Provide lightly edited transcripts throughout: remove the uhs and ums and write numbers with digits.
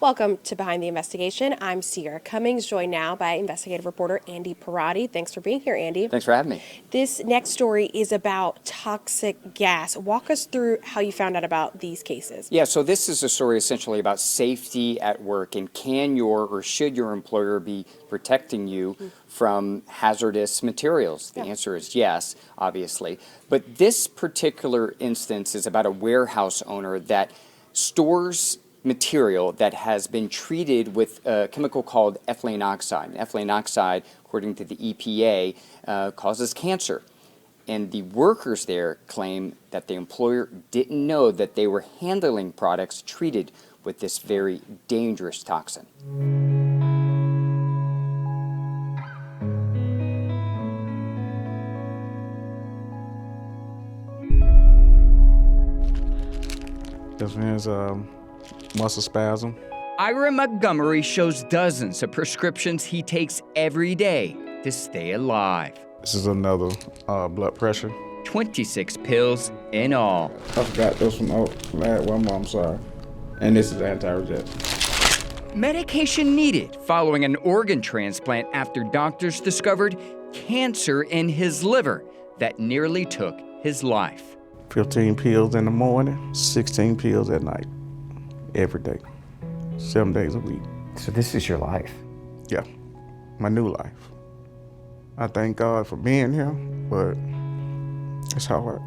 Welcome to Behind the Investigation. I'm Sierra Cummings, joined now by investigative reporter Andy Parati. Thanks for being here, Andy. Thanks for having me. This next story is about toxic gas. Walk us through how you found out about these cases. Yeah, so this is a story essentially about safety at work, and can your or should your employer be protecting you from hazardous materials? The answer is yes, obviously. But this particular instance is about a warehouse owner that stores material that has been treated with a chemical called ethylene oxide. And ethylene oxide, according to the EPA, causes cancer. And the workers there claim that the employer didn't know that they were handling products treated with this very dangerous toxin. This man's muscle spasm. Ira Montgomery shows dozens of prescriptions he takes every day to stay alive. This is another blood pressure. 26 pills in all. I forgot those from one mom, sorry. And this is anti-rejection. Medication needed following an organ transplant after doctors discovered cancer in his liver that nearly took his life. 15 pills in the morning, 16 pills at night. Every day, 7 days a week. So this is your life? Yeah, my new life. I thank God for being here, but it's hard.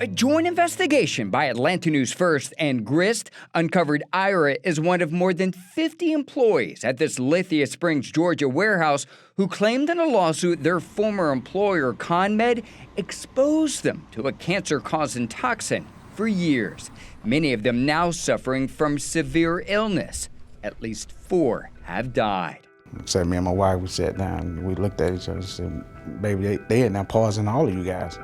A joint investigation by Atlanta News First and Grist uncovered Ira is one of more than 50 employees at this Lithia Springs, Georgia warehouse who claimed in a lawsuit their former employer, ConMed, exposed them to a cancer-causing toxin for years. Many of them now suffering from severe illness. At least 4 have died. So me and my wife, we sat down and we looked at each other and said, baby, they are now pausing all of you guys.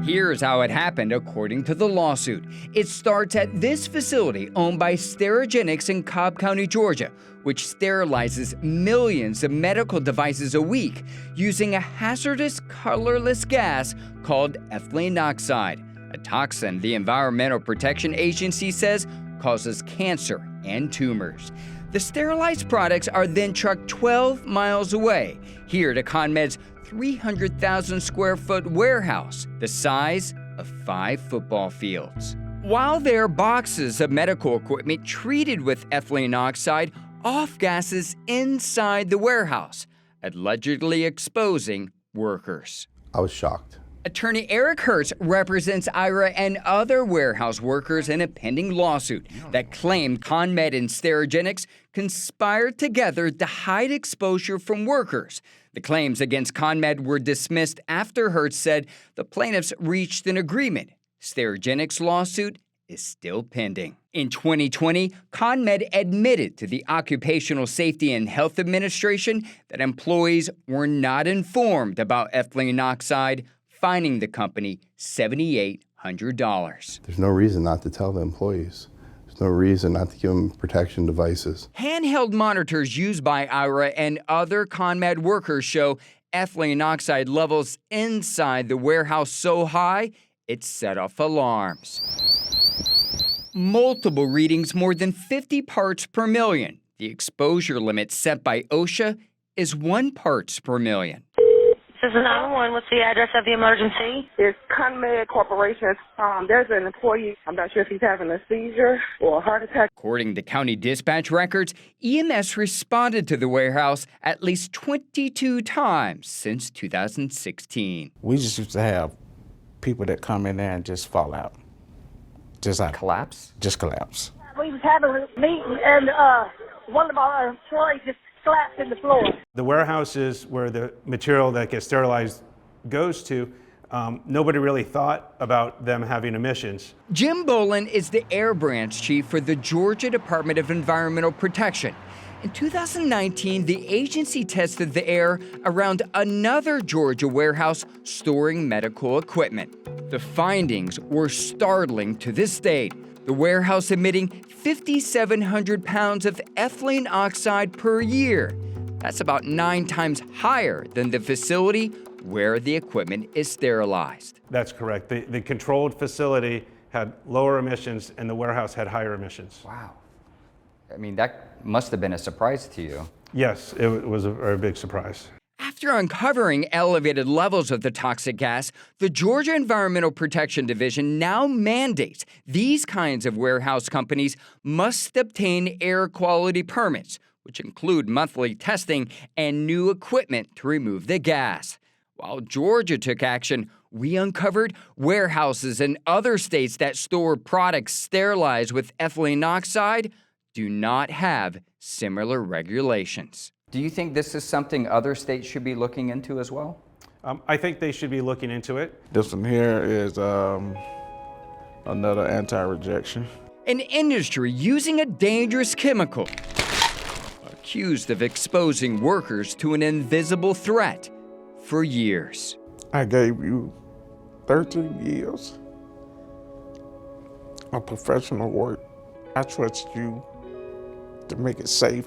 Here's how it happened according to the lawsuit. It starts at this facility owned by Sterigenics in Cobb County, Georgia, which sterilizes millions of medical devices a week using a hazardous colorless gas called ethylene oxide, a toxin the Environmental Protection Agency says causes cancer and tumors. The sterilized products are then trucked 12 miles away, here to ConMed's 300,000 square foot warehouse, the size of 5 football fields. While there are boxes of medical equipment treated with ethylene oxide, off gases inside the warehouse, allegedly exposing workers. I was shocked. Attorney Eric Hertz represents Ira and other warehouse workers in a pending lawsuit that claimed ConMed and Sterigenics conspired together to hide exposure from workers. The claims against ConMed were dismissed after Hertz said the plaintiffs reached an agreement. Sterigenics' lawsuit is still pending. In 2020, ConMed admitted to the Occupational Safety and Health Administration that employees were not informed about ethylene oxide, fining the company $7,800. There's no reason not to tell the employees. There's no reason not to give them protection devices. Handheld monitors used by Ira and other ConMed workers show ethylene oxide levels inside the warehouse so high, it set off alarms. Multiple readings, more than 50 parts per million. The exposure limit set by OSHA is 1 parts per million. This is 911. What's the address of the emergency? It's ConMed Corporation. There's an employee. I'm not sure if he's having a seizure or a heart attack. According to county dispatch records, EMS responded to the warehouse at least 22 times since 2016. We just used to have people that come in there and just fall out. Just like Collapse? Just collapse. We was having a meeting, and one of our employees just collapsed in the floor. The warehouses where the material that gets sterilized goes to, nobody really thought about them having emissions. Jim Bolin is the air branch chief for the Georgia Department of Environmental Protection. In 2019, the agency tested the air around another Georgia warehouse storing medical equipment. The findings were startling to this date. The warehouse emitting 5,700 pounds of ethylene oxide per year. That's about 9 times higher than the facility where the equipment is sterilized. That's correct. The controlled facility had lower emissions and the warehouse had higher emissions. Wow. I mean, that must have been a surprise to you. Yes, it was a very big surprise. After uncovering elevated levels of the toxic gas, the Georgia Environmental Protection Division now mandates these kinds of warehouse companies must obtain air quality permits, which include monthly testing and new equipment to remove the gas. While Georgia took action, we uncovered warehouses in other states that store products sterilized with ethylene oxide do not have similar regulations. Do you think this is something other states should be looking into as well? I think they should be looking into it. This one here is another anti-rejection. An industry using a dangerous chemical, accused of exposing workers to an invisible threat for years. I gave you 13 years of professional work. I trust you to make it safe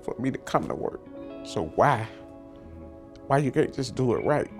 for me to come to work. So why you can't just do it right?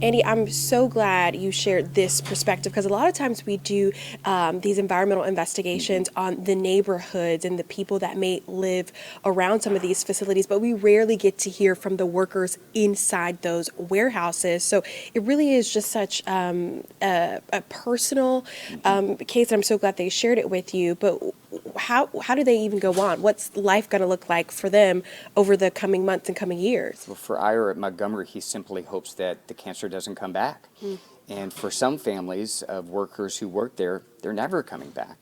Andy, I'm so glad you shared this perspective because a lot of times we do these environmental investigations on the neighborhoods and the people that may live around some of these facilities, but we rarely get to hear from the workers inside those warehouses. So it really is just such a personal case, and I'm so glad they shared it with you. But how do they even go on? What's life going to look like for them over the coming months and coming years? Well, for Ira at Montgomery, he simply hopes that the cancer doesn't come back. And for some families of workers who work there, they're never coming back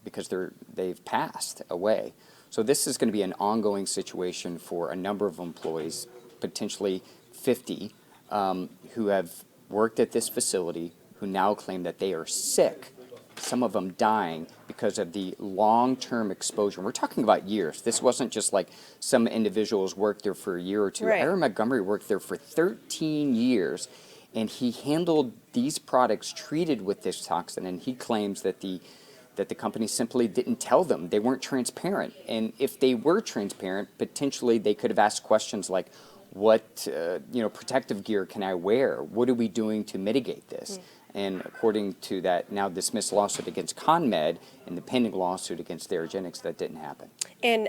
because they've passed away. So this is going to be an ongoing situation for a number of employees, potentially 50, who have worked at this facility, who now claim that they are sick, some of them dying because of the long-term exposure. We're talking about years. This wasn't just like some individuals worked there for a year or two. Right. Ira Montgomery worked there for 13 years, and he handled these products treated with this toxin, and he claims that the company simply didn't tell them. They weren't transparent. And if they were transparent, potentially they could have asked questions like, what protective gear can I wear? What are we doing to mitigate this? And according to that now dismissed lawsuit against ConMed and the pending lawsuit against Sterigenics, that didn't happen. And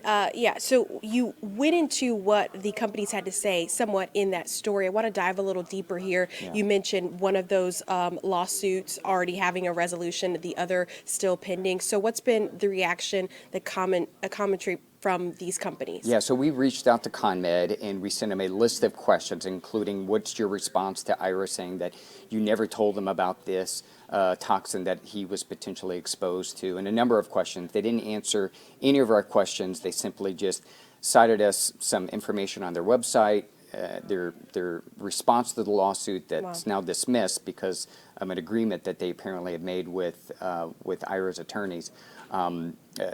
so you went into what the companies had to say somewhat in that story. I want to dive a little deeper here. Yeah. You mentioned one of those lawsuits already having a resolution, the other still pending. So what's been the reaction, a commentary from these companies? Yeah, so we reached out to ConMed and we sent them a list of questions, including what's your response to Ira saying that you never told them about this toxin that he was potentially exposed to, and a number of questions. They didn't answer any of our questions. They simply just cited us some information on their website, their response to the lawsuit that's now dismissed because of an agreement that they apparently have made with Ira's attorneys.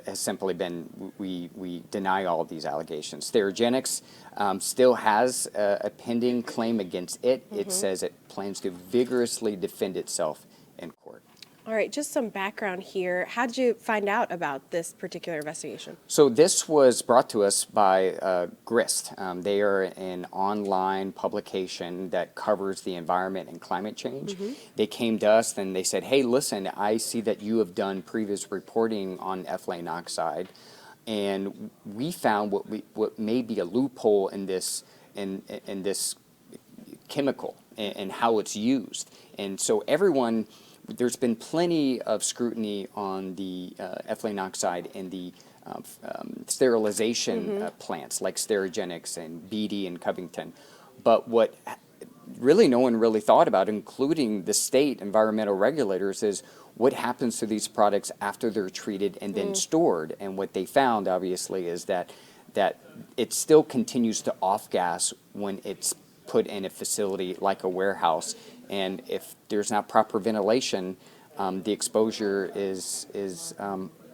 Has simply been, we deny all of these allegations. Sterigenics still has a pending claim against it. It says it plans to vigorously defend itself in court. All right, just some background here. How did you find out about this particular investigation? So this was brought to us by GRIST. They are an online publication that covers the environment and climate change. They came to us and they said, hey, listen, I see that you have done previous reporting on ethylene oxide, and we found what may be a loophole in this chemical and how it's used. And so there's been plenty of scrutiny on the ethylene oxide and the sterilization plants like Sterigenics and BD and Covington. But what really no one really thought about, including the state environmental regulators, is what happens to these products after they're treated and then stored. And what they found, obviously, is that that it still continues to off-gas when it's put in a facility like a warehouse. And if there's not proper ventilation, the exposure is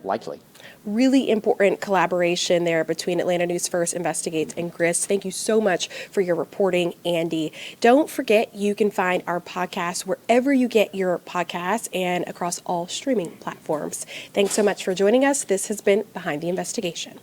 likely. Really important collaboration there between Atlanta News First Investigates and GRIS. Thank you so much for your reporting, Andy. Don't forget, you can find our podcast wherever you get your podcasts and across all streaming platforms. Thanks so much for joining us. This has been Behind the Investigation.